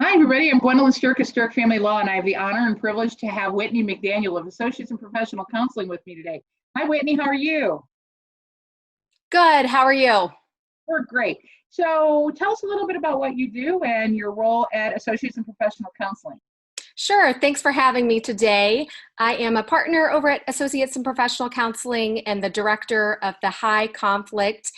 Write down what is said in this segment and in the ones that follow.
Hi, everybody. I'm Gwendolyn Sterk of Sterk Family Law, and I have the honor and privilege to have Whitney McDaniel of Associates in Professional Counseling with me today. Hi, Whitney. How are you? Good. How are you? We're great. So tell us a little bit about what you do and your role at Associates in Professional Counseling. Sure. Thanks for having me today. I am a partner over at Associates in Professional Counseling and the director of the High Conflict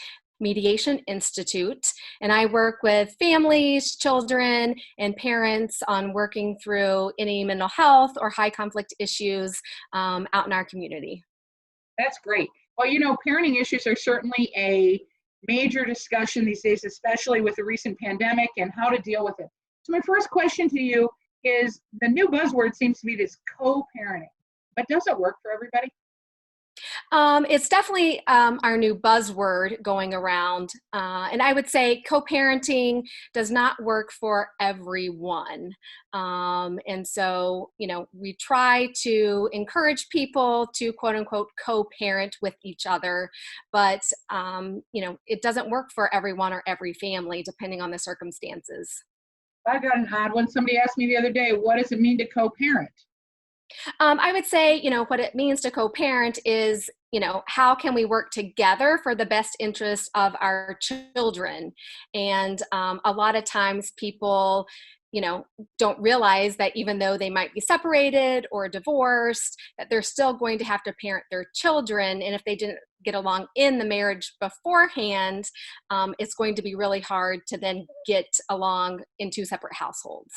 Mediation Institute. And I work with families, children, and parents on working through any mental health or high conflict issues out in our community. That's great. Well, parenting issues are certainly a major discussion these days, especially with the recent pandemic and how to deal with it. So my first question to you is, the new buzzword seems to be this co-parenting, but does it work for everybody? It's definitely our new buzzword going around. And I would say co-parenting does not work for everyone. And so, we try to encourage people to quote unquote co-parent with each other, but, it doesn't work for everyone or every family, depending on the circumstances. I got an odd one. Somebody asked me the other day, what does it mean to co-parent? I would say, what it means to co-parent is, how can we work together for the best interest of our children? And a lot of times people, don't realize that even though they might be separated or divorced, that they're still going to have to parent their children. And if they didn't get along in the marriage beforehand, it's going to be really hard to then get along in two separate households.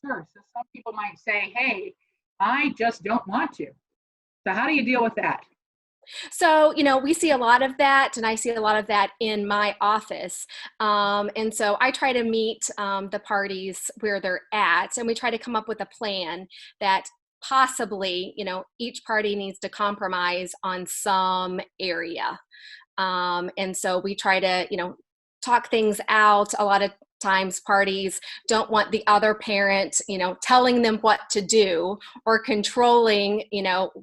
Sure. So some people might say, hey, I just don't want to. So how do you deal with that? So, we see a lot of that, and I see a lot of that in my office. And so I try to meet the parties where they're at, and we try to come up with a plan that possibly, each party needs to compromise on some area. And so we try to, talk things out. A lot of times parties don't want the other parent, telling them what to do or controlling,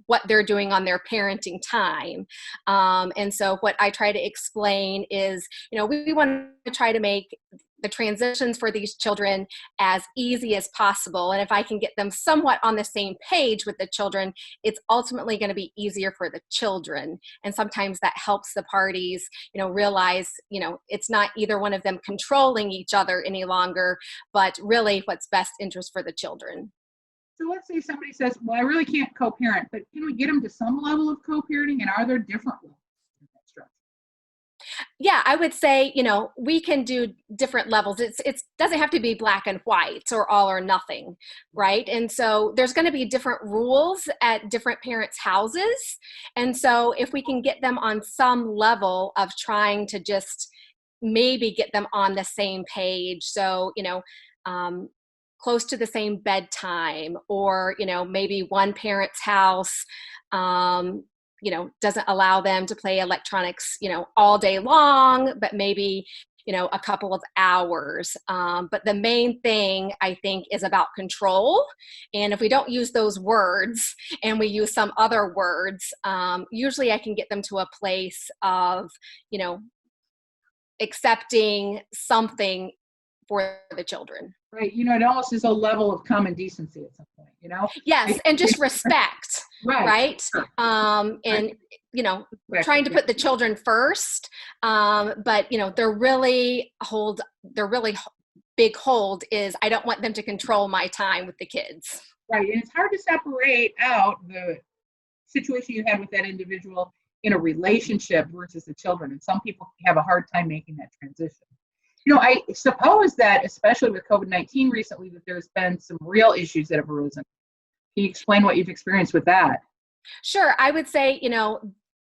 what they're doing on their parenting time. And so what I try to explain is, we want to try to make the transitions for these children as easy as possible. And if I can get them somewhat on the same page with the children, it's ultimately going to be easier for the children. And sometimes that helps the parties, realize, it's not either one of them controlling each other any longer, but really what's best interest for the children. So let's say somebody says, well, I really can't co-parent, but can we get them to some level of co-parenting? And are there different levels in that structure? Yeah, I would say, we can do different levels. It doesn't have to be black and white or all or nothing, right? And so there's going to be different rules at different parents' houses. And so if we can get them on some level of trying to just maybe get them on the same page. So, close to the same bedtime, or, maybe one parent's house, doesn't allow them to play electronics, all day long, but maybe, a couple of hours. But the main thing I think is about control. And if we don't use those words and we use some other words, usually I can get them to a place of, accepting something for the children. Right. It almost is a level of common decency at some point. Yes, and just respect, right? Sure. And, Correct. trying to put the children first, but, their really big hold is I don't want them to control my time with the kids. Right. And it's hard to separate out the situation you had with that individual in a relationship versus the children. And some people have a hard time making that transition. I suppose that, especially with COVID-19 recently, that there's been some real issues that have arisen. Can you explain what you've experienced with that? Sure. I would say,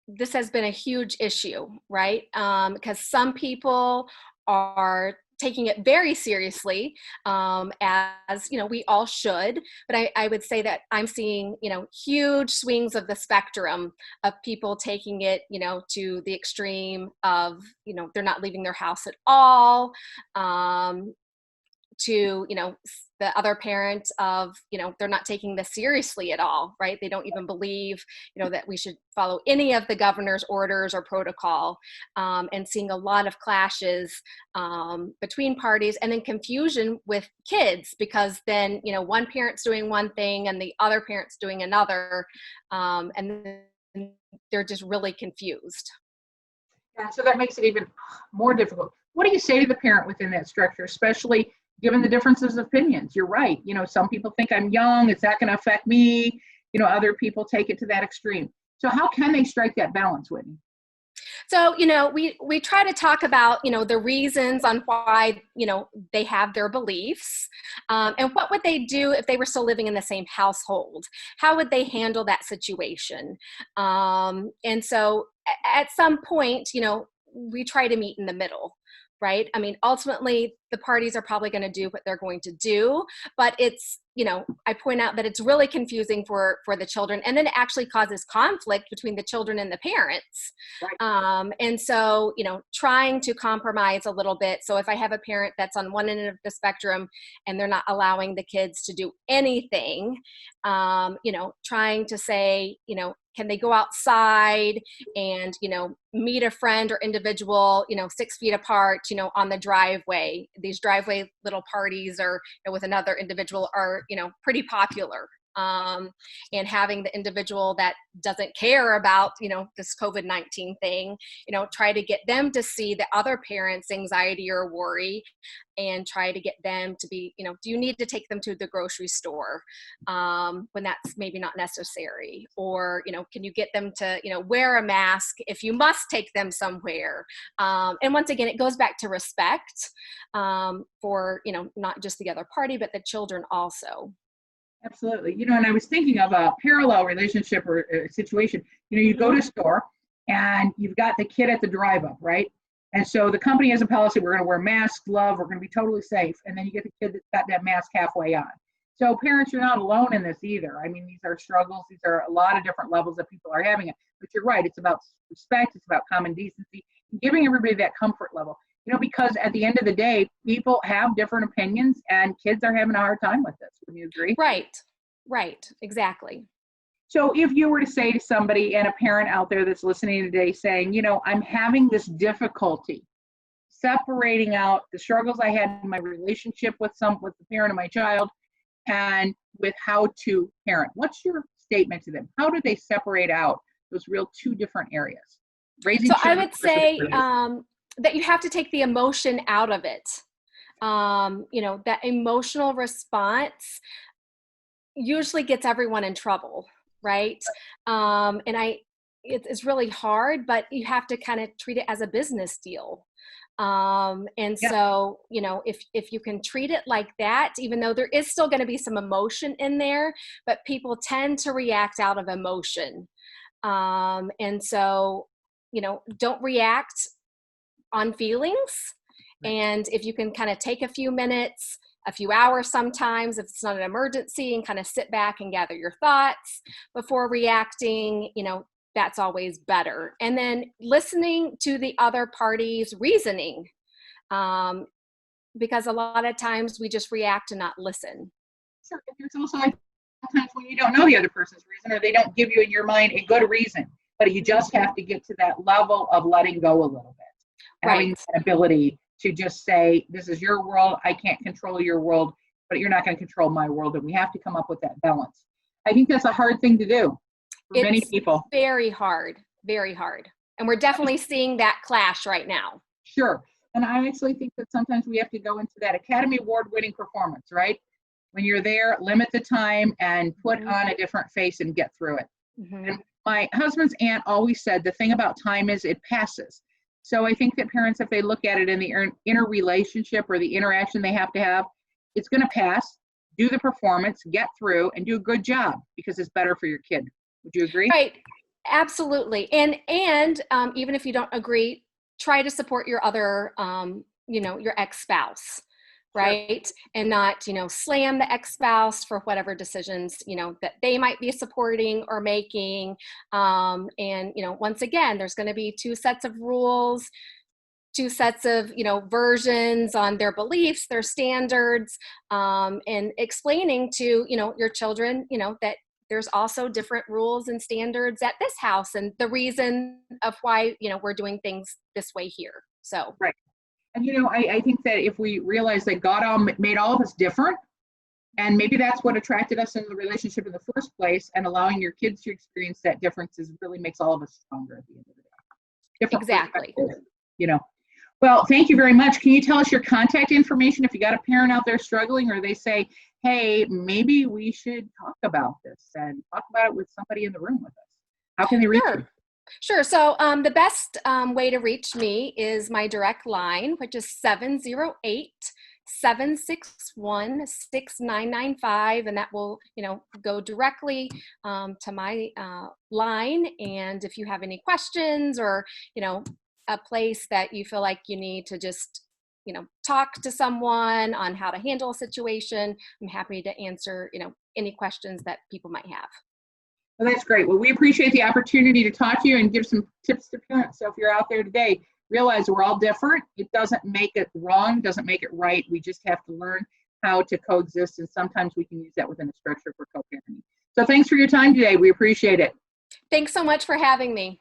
this has been a huge issue, right? Because some people are taking it very seriously, as we all should. But I would say that I'm seeing huge swings of the spectrum of people taking it to the extreme of they're not leaving their house at all, to, the other parent of, they're not taking this seriously at all, right? They don't even believe, that we should follow any of the governor's orders or protocol, and seeing a lot of clashes between parties, and then confusion with kids, because then, one parent's doing one thing and the other parent's doing another, and then they're just really confused. Yeah, so that makes it even more difficult. What do you say to the parent within that structure, especially given the differences of opinions? You're right. Some people think I'm young, it's not going to affect me. Other people take it to that extreme. So how can they strike that balance, Whitney? So, we try to talk about, the reasons on why, they have their beliefs, and what would they do if they were still living in the same household? How would they handle that situation? And so at some point, we try to meet in the middle, right? I mean, ultimately, the parties are probably going to do what they're going to do, but it's, I point out that it's really confusing for the children, and then it actually causes conflict between the children and the parents. Right. And so, trying to compromise a little bit. So if I have a parent that's on one end of the spectrum and they're not allowing the kids to do anything, trying to say, can they go outside and, meet a friend or individual, 6 feet apart, on the driveway. These driveway little parties or with another individual are, pretty popular. And having the individual that doesn't care about, this COVID-19 thing, try to get them to see the other parent's anxiety or worry, and try to get them to be, do you need to take them to the grocery store when that's maybe not necessary? Or, can you get them to, wear a mask if you must take them somewhere? And once again, it goes back to respect for, not just the other party, but the children also. Absolutely. And I was thinking of a parallel relationship or situation. You go to a store and you've got the kid at the drive up, right? And so the company has a policy, we're going to wear masks, glove, we're going to be totally safe. And then you get the kid that's got that mask halfway on. So parents, you're not alone in this either. I mean, these are struggles. These are a lot of different levels that people are having it. But you're right. It's about respect. It's about common decency, giving everybody that comfort level. Because at the end of the day, people have different opinions and kids are having a hard time with this. Would you agree? Right, exactly. So if you were to say to somebody, and a parent out there that's listening today saying, I'm having this difficulty separating out the struggles I had in my relationship with the parent of my child and with how to parent, what's your statement to them? How do they separate out those real two different areas? So I would say that you have to take the emotion out of it. That emotional response usually gets everyone in trouble, right? And it's really hard, but you have to kind of treat it as a business deal. And so, if you can treat it like that, even though there is still going to be some emotion in there, but people tend to react out of emotion. And so, don't react on feelings. Right. And if you can kind of take a few minutes, a few hours sometimes, if it's not an emergency, and kind of sit back and gather your thoughts before reacting, that's always better. And then listening to the other party's reasoning, because a lot of times we just react and not listen. Sure. There's also sometimes when you don't know the other person's reason, or they don't give you in your mind a good reason, but you just have to get to that level of letting go a little bit. Having that ability to just say, this is your world, I can't control your world, but you're not going to control my world. And we have to come up with that balance. I think that's a hard thing to do for many people. Very hard, very hard. And we're definitely seeing that clash right now. Sure. And I actually think that sometimes we have to go into that Academy Award winning performance, right? When you're there, limit the time and put on a different face and get through it. And my husband's aunt always said the thing about time is it passes. So I think that parents, if they look at it in the interrelationship or the interaction they have to have, it's going to pass, do the performance, get through, and do a good job because it's better for your kid. Would you agree? Right. Absolutely. And even if you don't agree, try to support your other, your ex-spouse, right? Sure. And not, slam the ex-spouse for whatever decisions, that they might be supporting or making. And, once again, there's going to be two sets of rules. two sets of, versions on their beliefs, their standards, and explaining to, your children, that there's also different rules and standards at this house and the reason of why, we're doing things this way here. So. Right. And, I think that if we realize that God made all of us different, and maybe that's what attracted us into the relationship in the first place, and allowing your kids to experience that differences really makes all of us stronger at the end of the day. Different Exactly. Well, thank you very much. Can you tell us your contact information if you got a parent out there struggling, or they say, hey, maybe we should talk about this and talk about it with somebody in the room with us? How can they reach you? Sure. So the best way to reach me is my direct line, which is 708-761-6995. And that will, go directly to my line. And if you have any questions or, a place that you feel like you need to just, talk to someone on how to handle a situation, I'm happy to answer, any questions that people might have. Well, that's great. Well, we appreciate the opportunity to talk to you and give some tips to parents. So if you're out there today, realize we're all different. It doesn't make it wrong, doesn't make it right. We just have to learn how to coexist, and sometimes we can use that within a structure for co-parenting. So thanks for your time today. We appreciate it. Thanks so much for having me.